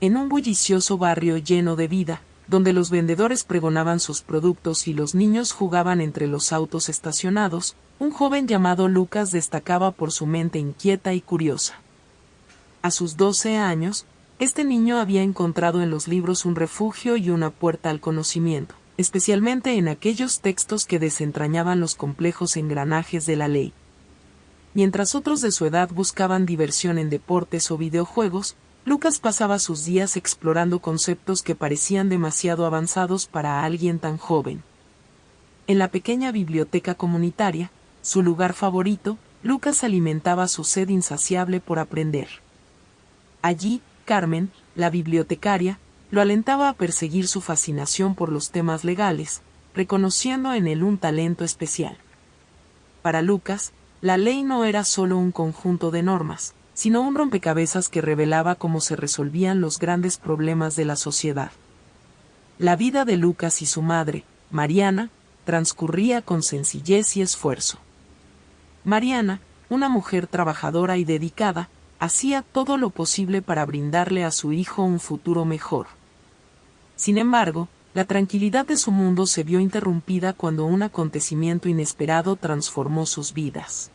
En un bullicioso barrio lleno de vida, donde los vendedores pregonaban sus productos y los niños jugaban entre los autos estacionados, un joven llamado Lucas destacaba por su mente inquieta y curiosa. A sus 12 años, este niño había encontrado en los libros un refugio y una puerta al conocimiento, especialmente en aquellos textos que desentrañaban los complejos engranajes de la ley. Mientras otros de su edad buscaban diversión en deportes o videojuegos, Lucas pasaba sus días explorando conceptos que parecían demasiado avanzados para alguien tan joven. En la pequeña biblioteca comunitaria, su lugar favorito, Lucas alimentaba su sed insaciable por aprender. Allí, Carmen, la bibliotecaria, lo alentaba a perseguir su fascinación por los temas legales, reconociendo en él un talento especial. Para Lucas, la ley no era solo un conjunto de normas, sino un rompecabezas que revelaba cómo se resolvían los grandes problemas de la sociedad. La vida de Lucas y su madre, Mariana, transcurría con sencillez y esfuerzo. Mariana, una mujer trabajadora y dedicada, hacía todo lo posible para brindarle a su hijo un futuro mejor. Sin embargo, la tranquilidad de su mundo se vio interrumpida cuando un acontecimiento inesperado transformó sus vidas.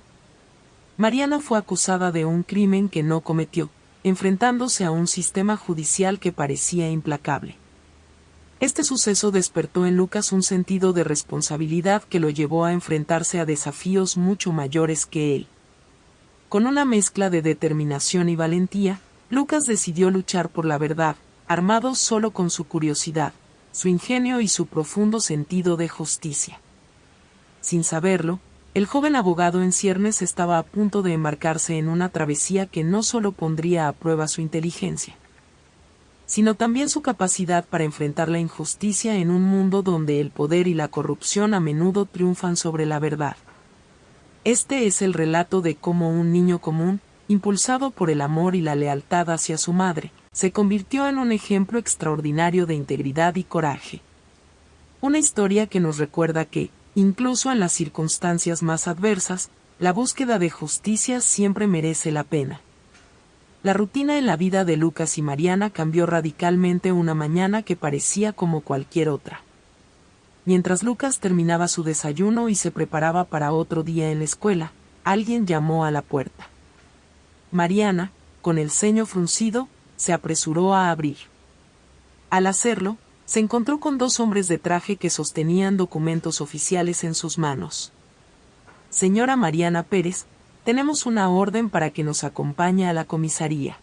Mariana fue acusada de un crimen que no cometió, enfrentándose a un sistema judicial que parecía implacable. Este suceso despertó en Lucas un sentido de responsabilidad que lo llevó a enfrentarse a desafíos mucho mayores que él. Con una mezcla de determinación y valentía, Lucas decidió luchar por la verdad, armado solo con su curiosidad, su ingenio y su profundo sentido de justicia. Sin saberlo, el joven abogado en ciernes estaba a punto de embarcarse en una travesía que no solo pondría a prueba su inteligencia, sino también su capacidad para enfrentar la injusticia en un mundo donde el poder y la corrupción a menudo triunfan sobre la verdad. Este es el relato de cómo un niño común, impulsado por el amor y la lealtad hacia su madre, se convirtió en un ejemplo extraordinario de integridad y coraje. Una historia que nos recuerda que, incluso en las circunstancias más adversas, la búsqueda de justicia siempre merece la pena. La rutina en la vida de Lucas y Mariana cambió radicalmente una mañana que parecía como cualquier otra. Mientras Lucas terminaba su desayuno y se preparaba para otro día en la escuela, alguien llamó a la puerta. Mariana, con el ceño fruncido, se apresuró a abrir. Al hacerlo, se encontró con dos hombres de traje que sostenían documentos oficiales en sus manos. Señora Mariana Pérez, tenemos una orden para que nos acompañe a la comisaría.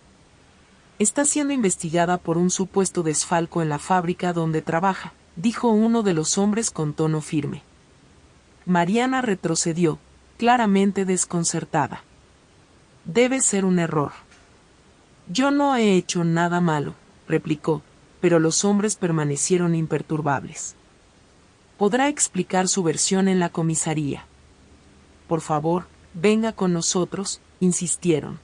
Está siendo investigada por un supuesto desfalco en la fábrica donde trabaja, dijo uno de los hombres con tono firme. Mariana retrocedió, claramente desconcertada. Debe ser un error. Yo no he hecho nada malo, replicó, pero los hombres permanecieron imperturbables. Podrá explicar su versión en la comisaría. Por favor, venga con nosotros, insistieron.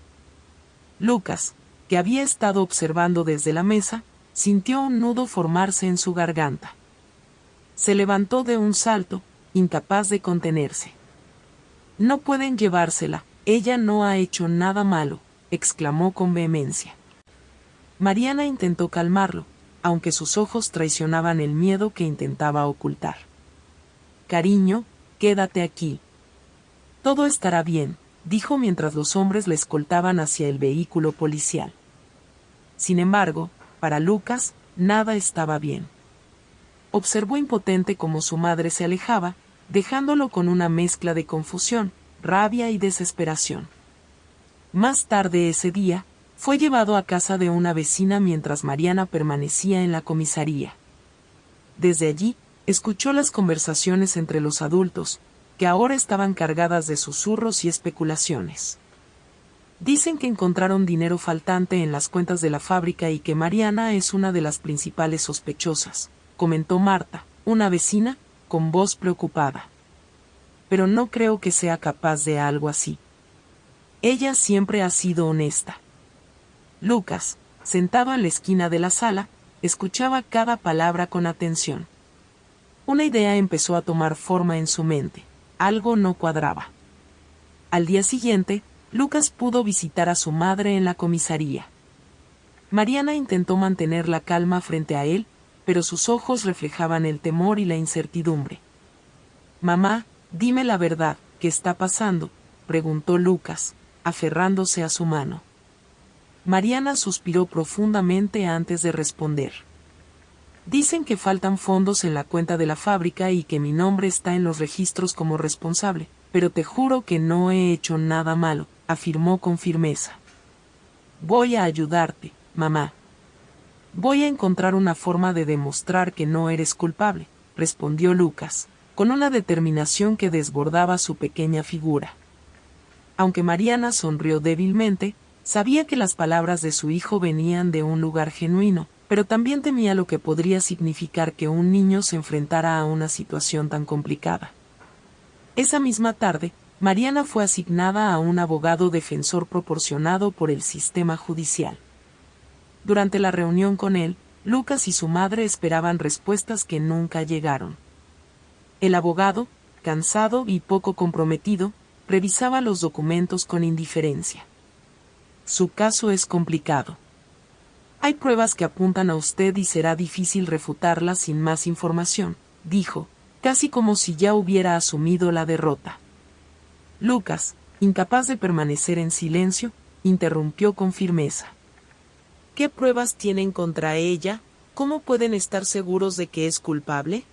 Lucas, que había estado observando desde la mesa, sintió un nudo formarse en su garganta. Se levantó de un salto, incapaz de contenerse. No pueden llevársela, ella no ha hecho nada malo, exclamó con vehemencia. Mariana intentó calmarlo, aunque sus ojos traicionaban el miedo que intentaba ocultar. Cariño, quédate aquí. Todo estará bien, dijo mientras los hombres le escoltaban hacia el vehículo policial. Sin embargo, para Lucas, nada estaba bien. Observó impotente cómo su madre se alejaba, dejándolo con una mezcla de confusión, rabia y desesperación. Más tarde ese día, fue llevado a casa de una vecina mientras Mariana permanecía en la comisaría. Desde allí, escuchó las conversaciones entre los adultos, que ahora estaban cargadas de susurros y especulaciones. Dicen que encontraron dinero faltante en las cuentas de la fábrica y que Mariana es una de las principales sospechosas, comentó Marta, una vecina, con voz preocupada. Pero no creo que sea capaz de algo así. Ella siempre ha sido honesta. Lucas, sentado en la esquina de la sala, escuchaba cada palabra con atención. Una idea empezó a tomar forma en su mente. Algo no cuadraba. Al día siguiente, Lucas pudo visitar a su madre en la comisaría. Mariana intentó mantener la calma frente a él, pero sus ojos reflejaban el temor y la incertidumbre. «Mamá, dime la verdad, ¿qué está pasando?», preguntó Lucas, aferrándose a su mano. Mariana suspiró profundamente antes de responder. «Dicen que faltan fondos en la cuenta de la fábrica y que mi nombre está en los registros como responsable, pero te juro que no he hecho nada malo», afirmó con firmeza. «Voy a ayudarte, mamá. Voy a encontrar una forma de demostrar que no eres culpable», respondió Lucas, con una determinación que desbordaba su pequeña figura. Aunque Mariana sonrió débilmente, sabía que las palabras de su hijo venían de un lugar genuino, pero también temía lo que podría significar que un niño se enfrentara a una situación tan complicada. Esa misma tarde, Mariana fue asignada a un abogado defensor proporcionado por el sistema judicial. Durante la reunión con él, Lucas y su madre esperaban respuestas que nunca llegaron. El abogado, cansado y poco comprometido, revisaba los documentos con indiferencia. «Su caso es complicado. Hay pruebas que apuntan a usted y será difícil refutarlas sin más información», dijo, casi como si ya hubiera asumido la derrota. Lucas, incapaz de permanecer en silencio, interrumpió con firmeza. «¿Qué pruebas tienen contra ella? ¿Cómo pueden estar seguros de que es culpable?».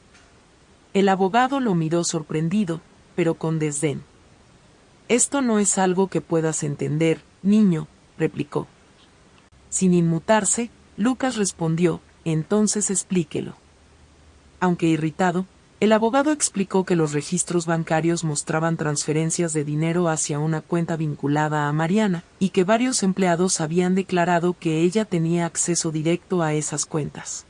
El abogado lo miró sorprendido, pero con desdén. «Esto no es algo que puedas entender, niño», replicó. Sin inmutarse, Lucas respondió: «Entonces explíquelo». Aunque irritado, el abogado explicó que los registros bancarios mostraban transferencias de dinero hacia una cuenta vinculada a Mariana, y que varios empleados habían declarado que ella tenía acceso directo a esas cuentas.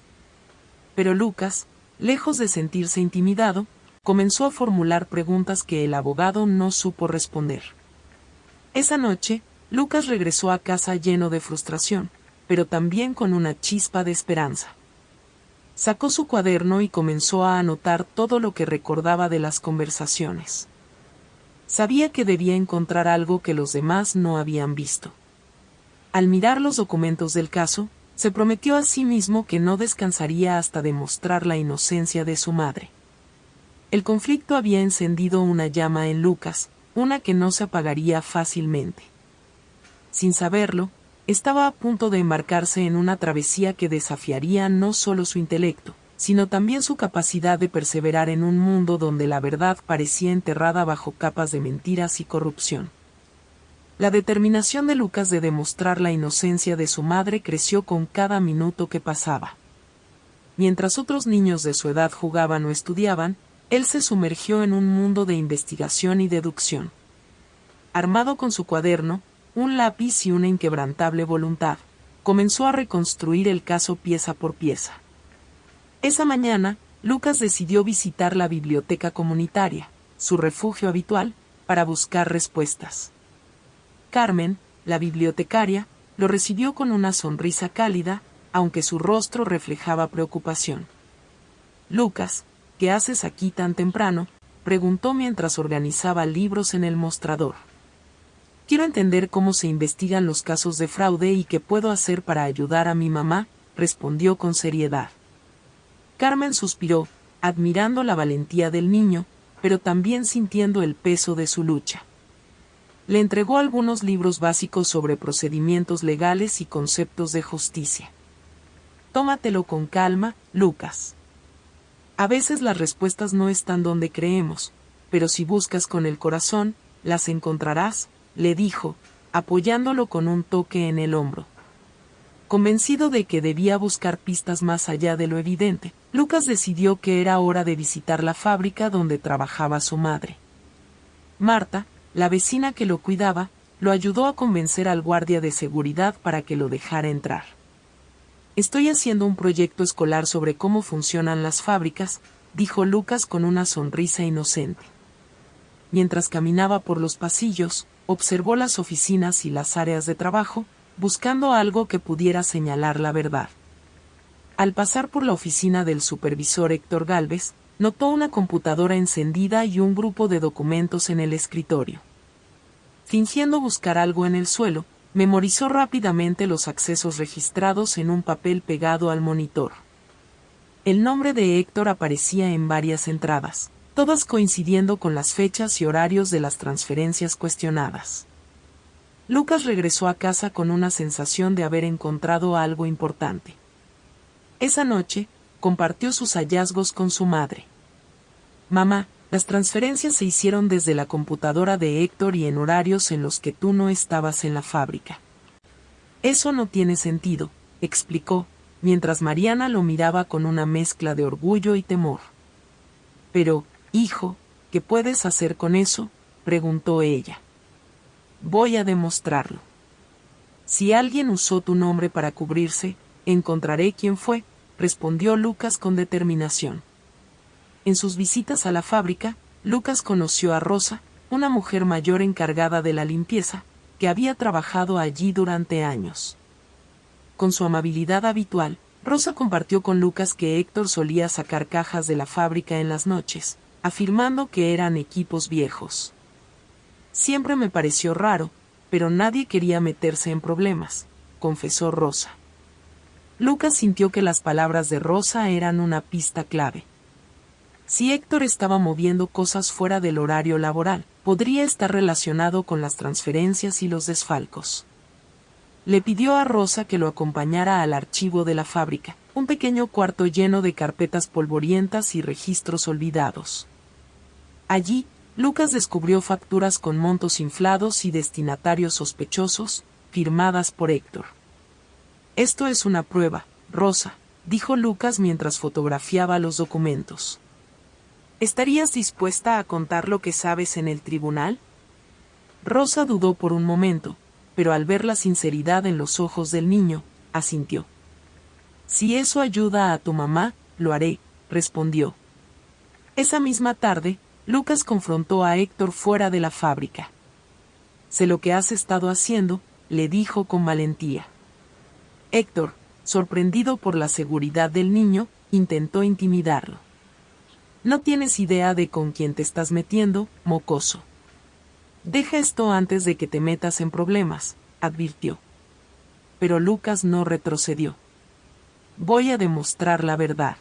Pero Lucas, lejos de sentirse intimidado, comenzó a formular preguntas que el abogado no supo responder. Esa noche, Lucas regresó a casa lleno de frustración, pero también con una chispa de esperanza. Sacó su cuaderno y comenzó a anotar todo lo que recordaba de las conversaciones. Sabía que debía encontrar algo que los demás no habían visto. Al mirar los documentos del caso, se prometió a sí mismo que no descansaría hasta demostrar la inocencia de su madre. El conflicto había encendido una llama en Lucas, una que no se apagaría fácilmente. Sin saberlo, estaba a punto de embarcarse en una travesía que desafiaría no solo su intelecto, sino también su capacidad de perseverar en un mundo donde la verdad parecía enterrada bajo capas de mentiras y corrupción. La determinación de Lucas de demostrar la inocencia de su madre creció con cada minuto que pasaba. Mientras otros niños de su edad jugaban o estudiaban, él se sumergió en un mundo de investigación y deducción. Armado con su cuaderno, un lápiz y una inquebrantable voluntad, comenzó a reconstruir el caso pieza por pieza. Esa mañana, Lucas decidió visitar la biblioteca comunitaria, su refugio habitual, para buscar respuestas. Carmen, la bibliotecaria, lo recibió con una sonrisa cálida, aunque su rostro reflejaba preocupación. «Lucas, ¿qué haces aquí tan temprano?», preguntó mientras organizaba libros en el mostrador. «Quiero entender cómo se investigan los casos de fraude y qué puedo hacer para ayudar a mi mamá», respondió con seriedad. Carmen suspiró, admirando la valentía del niño, pero también sintiendo el peso de su lucha. Le entregó algunos libros básicos sobre procedimientos legales y conceptos de justicia. «Tómatelo con calma, Lucas. A veces las respuestas no están donde creemos, pero si buscas con el corazón, las encontrarás», le dijo, apoyándolo con un toque en el hombro. Convencido de que debía buscar pistas más allá de lo evidente, Lucas decidió que era hora de visitar la fábrica donde trabajaba su madre. Marta, la vecina que lo cuidaba, lo ayudó a convencer al guardia de seguridad para que lo dejara entrar. «Estoy haciendo un proyecto escolar sobre cómo funcionan las fábricas», dijo Lucas con una sonrisa inocente. Mientras caminaba por los pasillos, observó las oficinas y las áreas de trabajo, buscando algo que pudiera señalar la verdad. Al pasar por la oficina del supervisor Héctor Gálvez, notó una computadora encendida y un grupo de documentos en el escritorio. Fingiendo buscar algo en el suelo, Memorizó rápidamente los accesos registrados en un papel pegado al monitor. El nombre de Héctor aparecía en varias entradas, todas coincidiendo con las fechas y horarios de las transferencias cuestionadas. Lucas regresó a casa con una sensación de haber encontrado algo importante. Esa noche, compartió sus hallazgos con su madre. «Mamá, las transferencias se hicieron desde la computadora de Héctor y en horarios en los que tú no estabas en la fábrica». «Eso no tiene sentido», explicó, mientras Mariana lo miraba con una mezcla de orgullo y temor. «Pero, hijo, ¿qué puedes hacer con eso?», preguntó ella. «Voy a demostrarlo. Si alguien usó tu nombre para cubrirse, encontraré quién fue», respondió Lucas con determinación. En sus visitas a la fábrica, Lucas conoció a Rosa, una mujer mayor encargada de la limpieza, que había trabajado allí durante años. Con su amabilidad habitual, Rosa compartió con Lucas que Héctor solía sacar cajas de la fábrica en las noches, afirmando que eran equipos viejos. «Siempre me pareció raro, pero nadie quería meterse en problemas», confesó Rosa. Lucas sintió que las palabras de Rosa eran una pista clave. Si Héctor estaba moviendo cosas fuera del horario laboral, podría estar relacionado con las transferencias y los desfalcos. Le pidió a Rosa que lo acompañara al archivo de la fábrica, un pequeño cuarto lleno de carpetas polvorientas y registros olvidados. Allí, Lucas descubrió facturas con montos inflados y destinatarios sospechosos, firmadas por Héctor. «Esto es una prueba, Rosa», dijo Lucas mientras fotografiaba los documentos. «¿Estarías dispuesta a contar lo que sabes en el tribunal?». Rosa dudó por un momento, pero al ver la sinceridad en los ojos del niño, asintió. «Si eso ayuda a tu mamá, lo haré», respondió. Esa misma tarde, Lucas confrontó a Héctor fuera de la fábrica. «Sé lo que has estado haciendo», le dijo con valentía. Héctor, sorprendido por la seguridad del niño, intentó intimidarlo. «No tienes idea de con quién te estás metiendo, mocoso. Deja esto antes de que te metas en problemas», advirtió. Pero Lucas no retrocedió. «Voy a demostrar la verdad».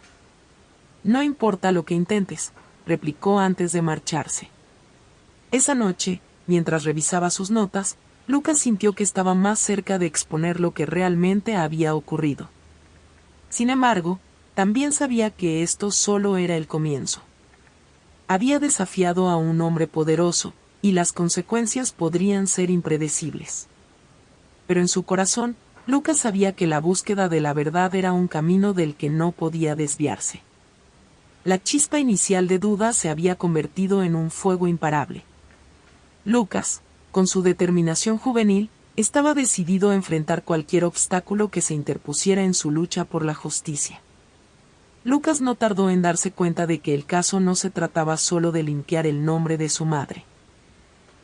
«No importa lo que intentes», replicó antes de marcharse. Esa noche, mientras revisaba sus notas, Lucas sintió que estaba más cerca de exponer lo que realmente había ocurrido. Sin embargo, también sabía que esto solo era el comienzo. Había desafiado a un hombre poderoso, y las consecuencias podrían ser impredecibles. Pero en su corazón, Lucas sabía que la búsqueda de la verdad era un camino del que no podía desviarse. La chispa inicial de duda se había convertido en un fuego imparable. Lucas, con su determinación juvenil, estaba decidido a enfrentar cualquier obstáculo que se interpusiera en su lucha por la justicia. Lucas no tardó en darse cuenta de que el caso no se trataba solo de limpiar el nombre de su madre.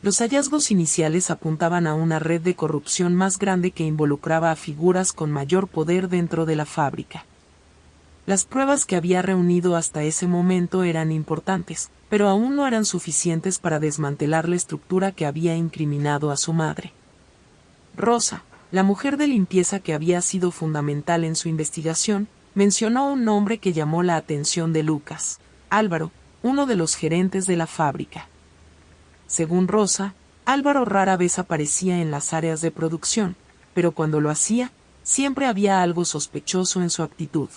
Los hallazgos iniciales apuntaban a una red de corrupción más grande que involucraba a figuras con mayor poder dentro de la fábrica. Las pruebas que había reunido hasta ese momento eran importantes, pero aún no eran suficientes para desmantelar la estructura que había incriminado a su madre. Rosa, la mujer de limpieza que había sido fundamental en su investigación, mencionó un nombre que llamó la atención de Lucas: Álvaro, uno de los gerentes de la fábrica. Según Rosa, Álvaro rara vez aparecía en las áreas de producción, pero cuando lo hacía, siempre había algo sospechoso en su actitud.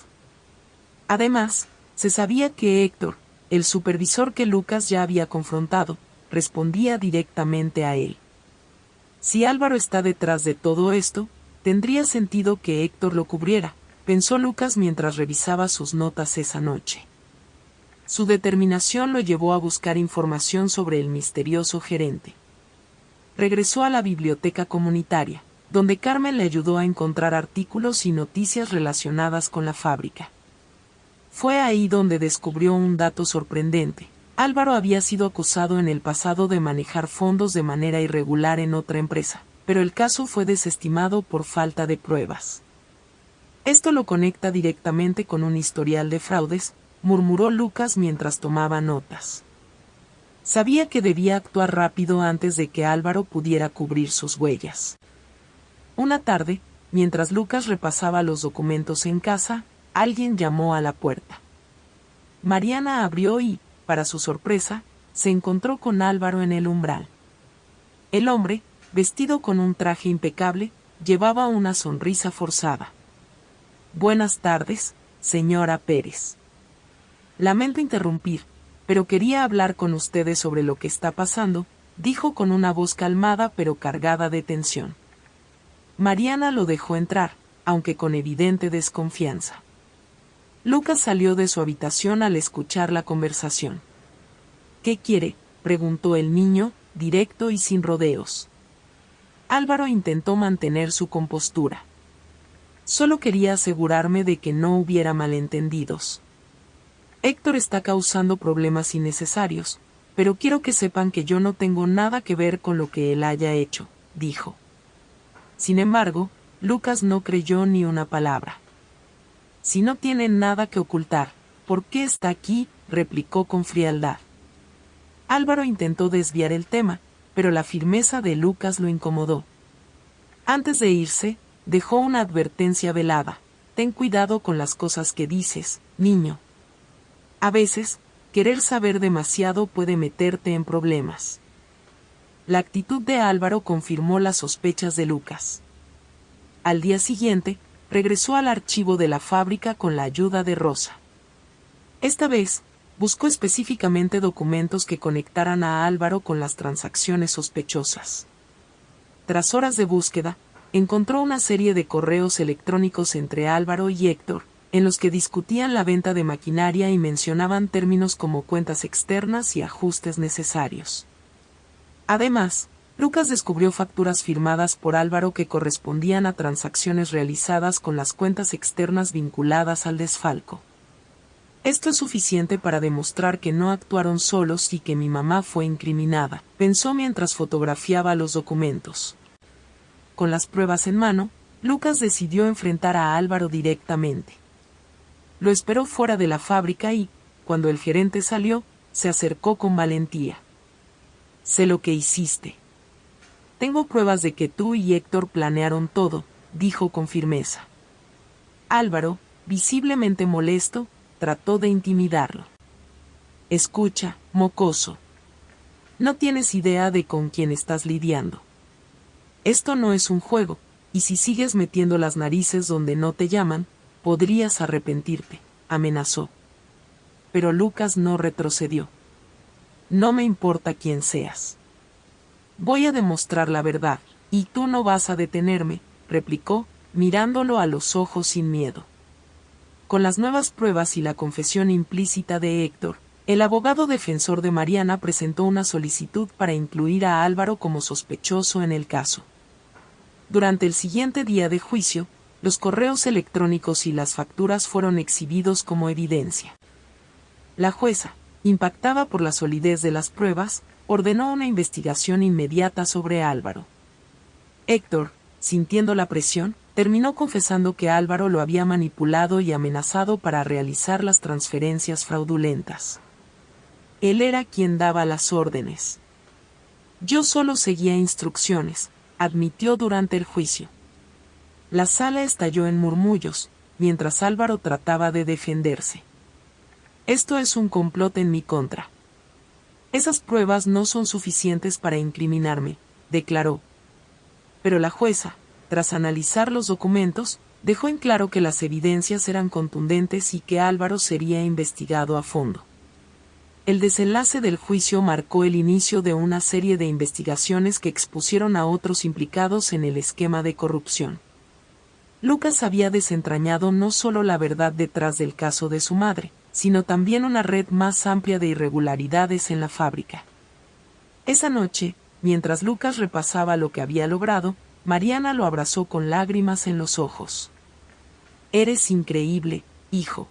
Además, se sabía que Héctor, el supervisor que Lucas ya había confrontado, respondía directamente a él. Si Álvaro está detrás de todo esto, tendría sentido que Héctor lo cubriera, pensó Lucas mientras revisaba sus notas esa noche. Su determinación lo llevó a buscar información sobre el misterioso gerente. Regresó a la biblioteca comunitaria, donde Carmen le ayudó a encontrar artículos y noticias relacionadas con la fábrica. Fue ahí donde descubrió un dato sorprendente. Álvaro había sido acusado en el pasado de manejar fondos de manera irregular en otra empresa, pero el caso fue desestimado por falta de pruebas. Esto lo conecta directamente con un historial de fraudes, murmuró Lucas mientras tomaba notas. Sabía que debía actuar rápido antes de que Álvaro pudiera cubrir sus huellas. Una tarde, mientras Lucas repasaba los documentos en casa, alguien llamó a la puerta. Mariana abrió y, para su sorpresa, se encontró con Álvaro en el umbral. El hombre, vestido con un traje impecable, llevaba una sonrisa forzada. «Buenas tardes, señora Pérez. Lamento interrumpir, pero quería hablar con ustedes sobre lo que está pasando», dijo con una voz calmada pero cargada de tensión. Mariana lo dejó entrar, aunque con evidente desconfianza. Lucas salió de su habitación al escuchar la conversación. «¿Qué quiere?», preguntó el niño, directo y sin rodeos. Álvaro intentó mantener su compostura. «Solo quería asegurarme de que no hubiera malentendidos. Héctor está causando problemas innecesarios, pero quiero que sepan que yo no tengo nada que ver con lo que él haya hecho», dijo. Sin embargo, Lucas no creyó ni una palabra. «Si no tiene nada que ocultar, ¿por qué está aquí?», replicó con frialdad. Álvaro intentó desviar el tema, pero la firmeza de Lucas lo incomodó. Antes de irse, dejó una advertencia velada: «Ten cuidado con las cosas que dices, niño. A veces, querer saber demasiado puede meterte en problemas». La actitud de Álvaro confirmó las sospechas de Lucas. Al día siguiente, regresó al archivo de la fábrica con la ayuda de Rosa. Esta vez, buscó específicamente documentos que conectaran a Álvaro con las transacciones sospechosas. Tras horas de búsqueda, encontró una serie de correos electrónicos entre Álvaro y Héctor, en los que discutían la venta de maquinaria y mencionaban términos como cuentas externas y ajustes necesarios. Además, Lucas descubrió facturas firmadas por Álvaro que correspondían a transacciones realizadas con las cuentas externas vinculadas al desfalco. «Esto es suficiente para demostrar que no actuaron solos y que mi mamá fue incriminada», pensó mientras fotografiaba los documentos. Con las pruebas en mano, Lucas decidió enfrentar a Álvaro directamente. Lo esperó fuera de la fábrica y, cuando el gerente salió, se acercó con valentía. «Sé lo que hiciste. Tengo pruebas de que tú y Héctor planearon todo», dijo con firmeza. Álvaro, visiblemente molesto, trató de intimidarlo. «Escucha, mocoso. No tienes idea de con quién estás lidiando. Esto no es un juego, y si sigues metiendo las narices donde no te llaman, podrías arrepentirte», amenazó. Pero Lucas no retrocedió. «No me importa quién seas. Voy a demostrar la verdad, y tú no vas a detenerme», replicó, mirándolo a los ojos sin miedo. Con las nuevas pruebas y la confesión implícita de Héctor, el abogado defensor de Mariana presentó una solicitud para incluir a Álvaro como sospechoso en el caso. Durante el siguiente día de juicio, los correos electrónicos y las facturas fueron exhibidos como evidencia. La jueza, impactada por la solidez de las pruebas, ordenó una investigación inmediata sobre Álvaro. Héctor, sintiendo la presión, terminó confesando que Álvaro lo había manipulado y amenazado para realizar las transferencias fraudulentas. Él era quien daba las órdenes. «Yo solo seguía instrucciones», admitió durante el juicio. La sala estalló en murmullos, mientras Álvaro trataba de defenderse. «Esto es un complot en mi contra. Esas pruebas no son suficientes para incriminarme», declaró. Pero la jueza, tras analizar los documentos, dejó en claro que las evidencias eran contundentes y que Álvaro sería investigado a fondo. El desenlace del juicio marcó el inicio de una serie de investigaciones que expusieron a otros implicados en el esquema de corrupción. Lucas había desentrañado no solo la verdad detrás del caso de su madre, sino también una red más amplia de irregularidades en la fábrica. Esa noche, mientras Lucas repasaba lo que había logrado, Mariana lo abrazó con lágrimas en los ojos. «Eres increíble, hijo.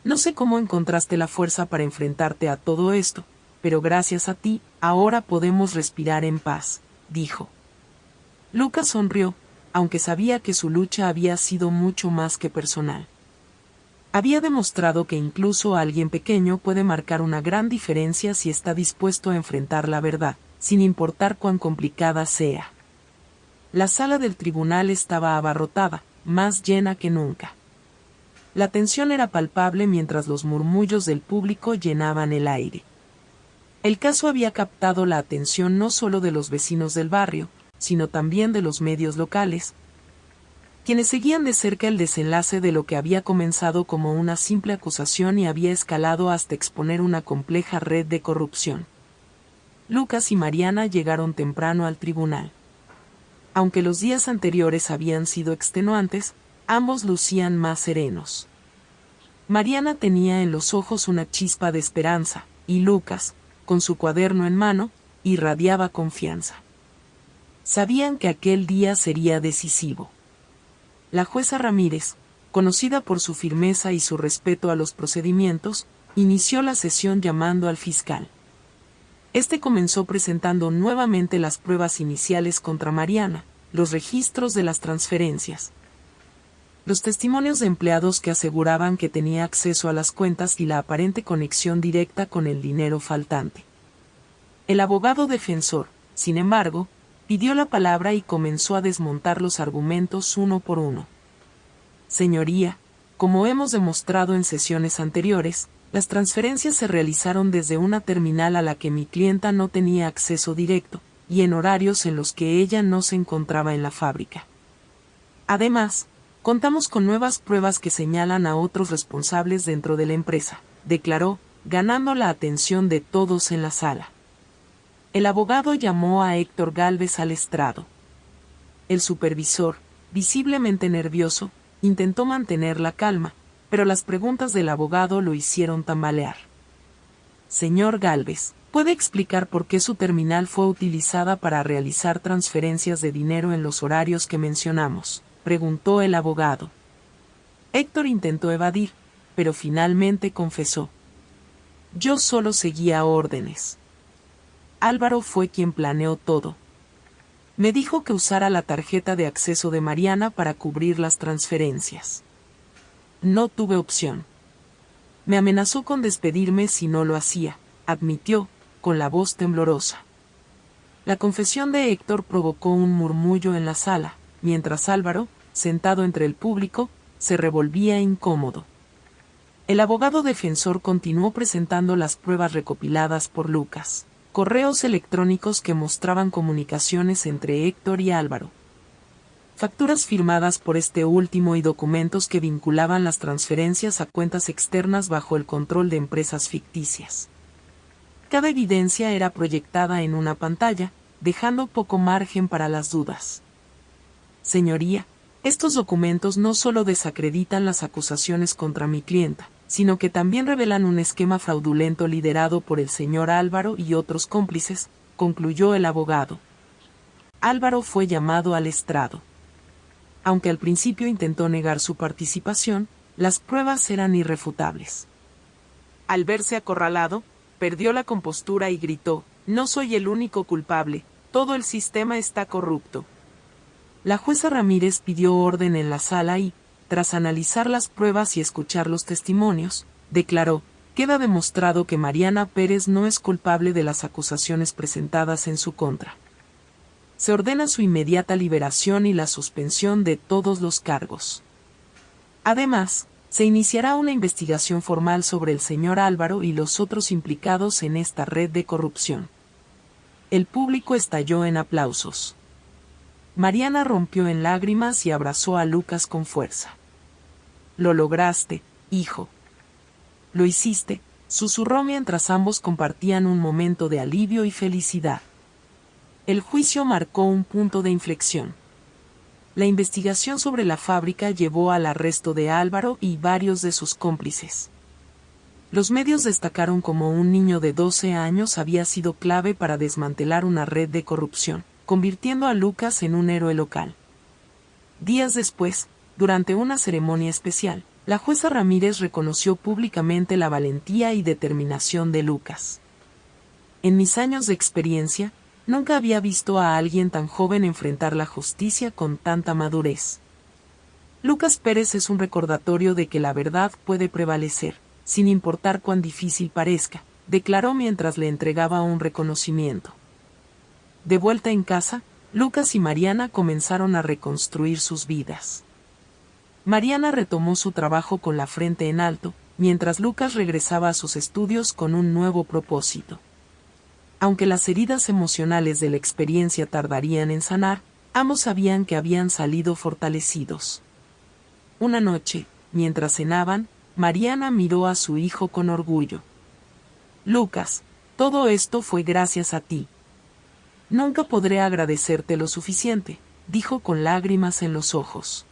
No sé cómo encontraste la fuerza para enfrentarte a todo esto, pero gracias a ti, ahora podemos respirar en paz», dijo. Lucas sonrió, aunque sabía que su lucha había sido mucho más que personal. Había demostrado que incluso alguien pequeño puede marcar una gran diferencia si está dispuesto a enfrentar la verdad, sin importar cuán complicada sea. La sala del tribunal estaba abarrotada, más llena que nunca. La tensión era palpable mientras los murmullos del público llenaban el aire. El caso había captado la atención no solo de los vecinos del barrio, sino también de los medios locales, quienes seguían de cerca el desenlace de lo que había comenzado como una simple acusación y había escalado hasta exponer una compleja red de corrupción. Lucas y Mariana llegaron temprano al tribunal. Aunque los días anteriores habían sido extenuantes, ambos lucían más serenos. Mariana tenía en los ojos una chispa de esperanza, y Lucas, con su cuaderno en mano, irradiaba confianza. Sabían que aquel día sería decisivo. La jueza Ramírez, conocida por su firmeza y su respeto a los procedimientos, inició la sesión llamando al fiscal. Este comenzó presentando nuevamente las pruebas iniciales contra Mariana, los registros de las transferencias, los testimonios de empleados que aseguraban que tenía acceso a las cuentas y la aparente conexión directa con el dinero faltante. El abogado defensor, sin embargo, pidió la palabra y comenzó a desmontar los argumentos uno por uno. Señoría, como hemos demostrado en sesiones anteriores, las transferencias se realizaron desde una terminal a la que mi clienta no tenía acceso directo, y en horarios en los que ella no se encontraba en la fábrica. Además, contamos con nuevas pruebas que señalan a otros responsables dentro de la empresa, declaró, ganando la atención de todos en la sala. El abogado llamó a Héctor Gálvez al estrado. El supervisor, visiblemente nervioso, intentó mantener la calma, pero las preguntas del abogado lo hicieron tambalear. Señor Gálvez, ¿puede explicar por qué su terminal fue utilizada para realizar transferencias de dinero en los horarios que mencionamos?, preguntó el abogado. Héctor intentó evadir, pero finalmente confesó. Yo solo seguía órdenes. Álvaro fue quien planeó todo. Me dijo que usara la tarjeta de acceso de Mariana para cubrir las transferencias. No tuve opción. Me amenazó con despedirme si no lo hacía, admitió, con la voz temblorosa. La confesión de Héctor provocó un murmullo en la sala, mientras Álvaro, sentado entre el público, se revolvía incómodo. El abogado defensor continuó presentando las pruebas recopiladas por Lucas. Correos electrónicos que mostraban comunicaciones entre Héctor y Álvaro. Facturas firmadas por este último y documentos que vinculaban las transferencias a cuentas externas bajo el control de empresas ficticias. Cada evidencia era proyectada en una pantalla, dejando poco margen para las dudas. Señoría, estos documentos no solo desacreditan las acusaciones contra mi clienta, sino que también revelan un esquema fraudulento liderado por el señor Álvaro y otros cómplices, concluyó el abogado. Álvaro fue llamado al estrado. Aunque al principio intentó negar su participación, las pruebas eran irrefutables. Al verse acorralado, perdió la compostura y gritó, «No soy el único culpable, todo el sistema está corrupto». La jueza Ramírez pidió orden en la sala y, tras analizar las pruebas y escuchar los testimonios, declaró, queda demostrado que Mariana Pérez no es culpable de las acusaciones presentadas en su contra. Se ordena su inmediata liberación y la suspensión de todos los cargos. Además, se iniciará una investigación formal sobre el señor Álvaro y los otros implicados en esta red de corrupción. El público estalló en aplausos. Mariana rompió en lágrimas y abrazó a Lucas con fuerza. «Lo lograste, hijo. Lo hiciste», susurró mientras ambos compartían un momento de alivio y felicidad. El juicio marcó un punto de inflexión. La investigación sobre la fábrica llevó al arresto de Álvaro y varios de sus cómplices. Los medios destacaron cómo un niño de 12 años había sido clave para desmantelar una red de corrupción, convirtiendo a Lucas en un héroe local. Días después, durante una ceremonia especial, la jueza Ramírez reconoció públicamente la valentía y determinación de Lucas. En mis años de experiencia, nunca había visto a alguien tan joven enfrentar la justicia con tanta madurez. Lucas Pérez es un recordatorio de que la verdad puede prevalecer, sin importar cuán difícil parezca, declaró mientras le entregaba un reconocimiento. De vuelta en casa, Lucas y Mariana comenzaron a reconstruir sus vidas. Mariana retomó su trabajo con la frente en alto, mientras Lucas regresaba a sus estudios con un nuevo propósito. Aunque las heridas emocionales de la experiencia tardarían en sanar, ambos sabían que habían salido fortalecidos. Una noche, mientras cenaban, Mariana miró a su hijo con orgullo. Lucas, todo esto fue gracias a ti. Nunca podré agradecerte lo suficiente, dijo con lágrimas en los ojos.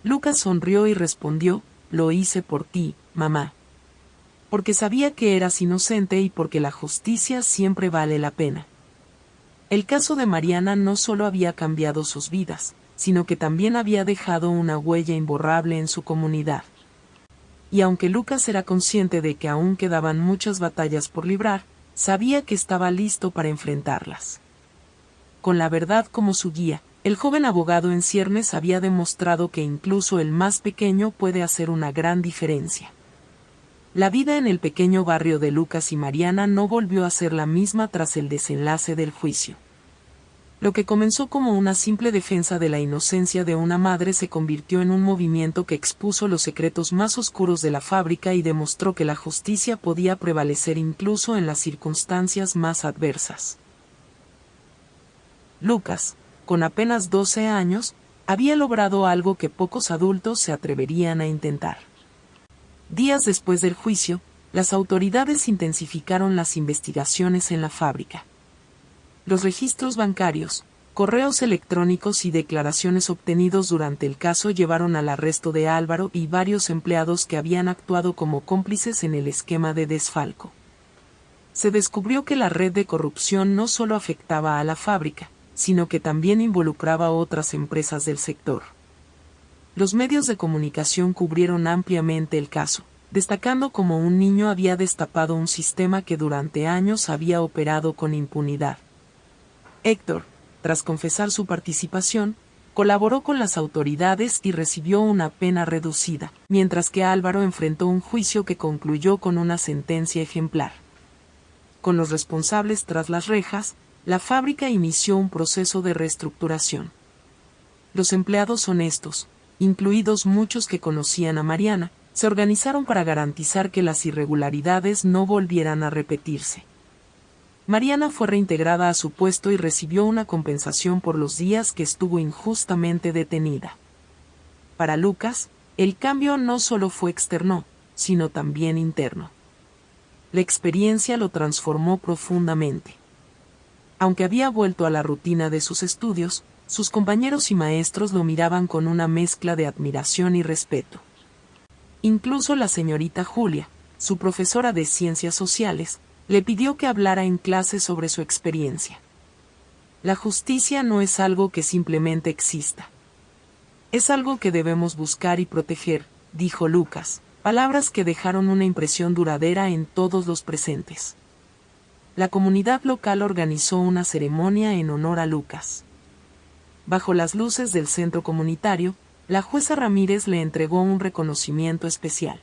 Lucas sonrió y respondió, lo hice por ti, mamá. Porque sabía que eras inocente y porque la justicia siempre vale la pena. El caso de Mariana no solo había cambiado sus vidas, sino que también había dejado una huella imborrable en su comunidad. Y aunque Lucas era consciente de que aún quedaban muchas batallas por librar, sabía que estaba listo para enfrentarlas. Con la verdad como su guía, el joven abogado en ciernes había demostrado que incluso el más pequeño puede hacer una gran diferencia. La vida en el pequeño barrio de Lucas y Mariana no volvió a ser la misma tras el desenlace del juicio. Lo que comenzó como una simple defensa de la inocencia de una madre se convirtió en un movimiento que expuso los secretos más oscuros de la fábrica y demostró que la justicia podía prevalecer incluso en las circunstancias más adversas. Lucas, con apenas 12 años, había logrado algo que pocos adultos se atreverían a intentar. Días después del juicio, las autoridades intensificaron las investigaciones en la fábrica. Los registros bancarios, correos electrónicos y declaraciones obtenidos durante el caso llevaron al arresto de Álvaro y varios empleados que habían actuado como cómplices en el esquema de desfalco. Se descubrió que la red de corrupción no solo afectaba a la fábrica, sino que también involucraba a otras empresas del sector. Los medios de comunicación cubrieron ampliamente el caso, destacando cómo un niño había destapado un sistema que durante años había operado con impunidad. Héctor, tras confesar su participación, colaboró con las autoridades y recibió una pena reducida, mientras que Álvaro enfrentó un juicio que concluyó con una sentencia ejemplar. Con los responsables tras las rejas, la fábrica inició un proceso de reestructuración. Los empleados honestos, incluidos muchos que conocían a Mariana, se organizaron para garantizar que las irregularidades no volvieran a repetirse. Mariana fue reintegrada a su puesto y recibió una compensación por los días que estuvo injustamente detenida. Para Lucas, el cambio no solo fue externo, sino también interno. La experiencia lo transformó profundamente. Aunque había vuelto a la rutina de sus estudios, sus compañeros y maestros lo miraban con una mezcla de admiración y respeto. Incluso la señorita Julia, su profesora de ciencias sociales, le pidió que hablara en clase sobre su experiencia. La justicia no es algo que simplemente exista. Es algo que debemos buscar y proteger, dijo Lucas, palabras que dejaron una impresión duradera en todos los presentes. La comunidad local organizó una ceremonia en honor a Lucas. Bajo las luces del centro comunitario, la jueza Ramírez le entregó un reconocimiento especial.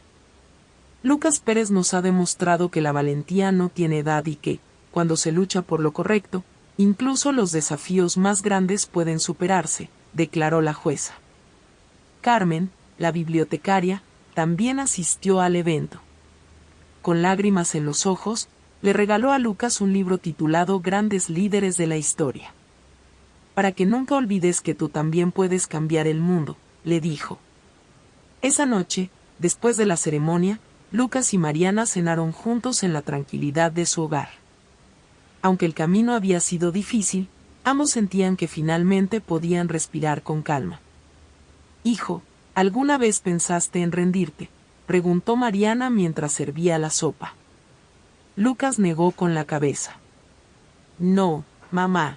Lucas Pérez nos ha demostrado que la valentía no tiene edad y que, cuando se lucha por lo correcto, incluso los desafíos más grandes pueden superarse, declaró la jueza. Carmen, la bibliotecaria, también asistió al evento. Con lágrimas en los ojos, le regaló a Lucas un libro titulado Grandes líderes de la historia. Para que nunca olvides que tú también puedes cambiar el mundo, le dijo. Esa noche, después de la ceremonia, Lucas y Mariana cenaron juntos en la tranquilidad de su hogar. Aunque el camino había sido difícil, ambos sentían que finalmente podían respirar con calma. Hijo, ¿alguna vez pensaste en rendirte?, preguntó Mariana mientras servía la sopa. Lucas negó con la cabeza. No, mamá.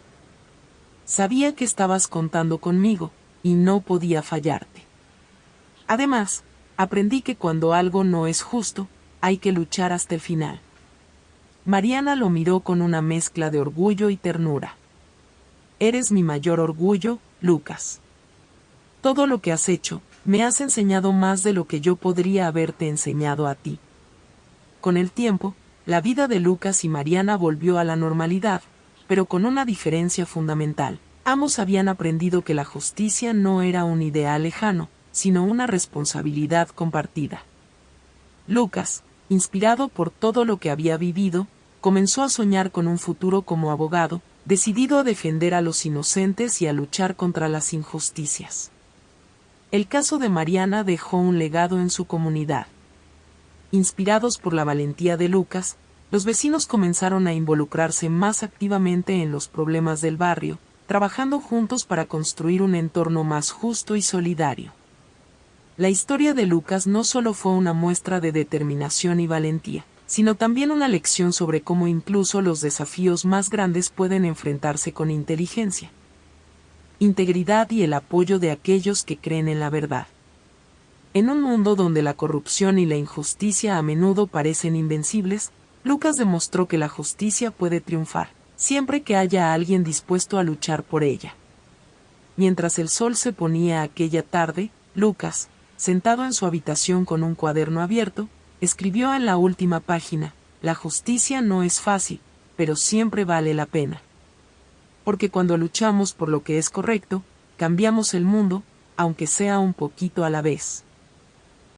Sabía que estabas contando conmigo, y no podía fallarte. Además, aprendí que cuando algo no es justo, hay que luchar hasta el final. Mariana lo miró con una mezcla de orgullo y ternura. Eres mi mayor orgullo, Lucas. Todo lo que has hecho, me has enseñado más de lo que yo podría haberte enseñado a ti. Con el tiempo, la vida de Lucas y Mariana volvió a la normalidad, pero con una diferencia fundamental. Ambos habían aprendido que la justicia no era un ideal lejano, sino una responsabilidad compartida. Lucas, inspirado por todo lo que había vivido, comenzó a soñar con un futuro como abogado, decidido a defender a los inocentes y a luchar contra las injusticias. El caso de Mariana dejó un legado en su comunidad. Inspirados por la valentía de Lucas, los vecinos comenzaron a involucrarse más activamente en los problemas del barrio, trabajando juntos para construir un entorno más justo y solidario. La historia de Lucas no solo fue una muestra de determinación y valentía, sino también una lección sobre cómo incluso los desafíos más grandes pueden enfrentarse con inteligencia, integridad y el apoyo de aquellos que creen en la verdad. En un mundo donde la corrupción y la injusticia a menudo parecen invencibles, Lucas demostró que la justicia puede triunfar, siempre que haya alguien dispuesto a luchar por ella. Mientras el sol se ponía aquella tarde, Lucas, sentado en su habitación con un cuaderno abierto, escribió en la última página: «La justicia no es fácil, pero siempre vale la pena. Porque cuando luchamos por lo que es correcto, cambiamos el mundo, aunque sea un poquito a la vez».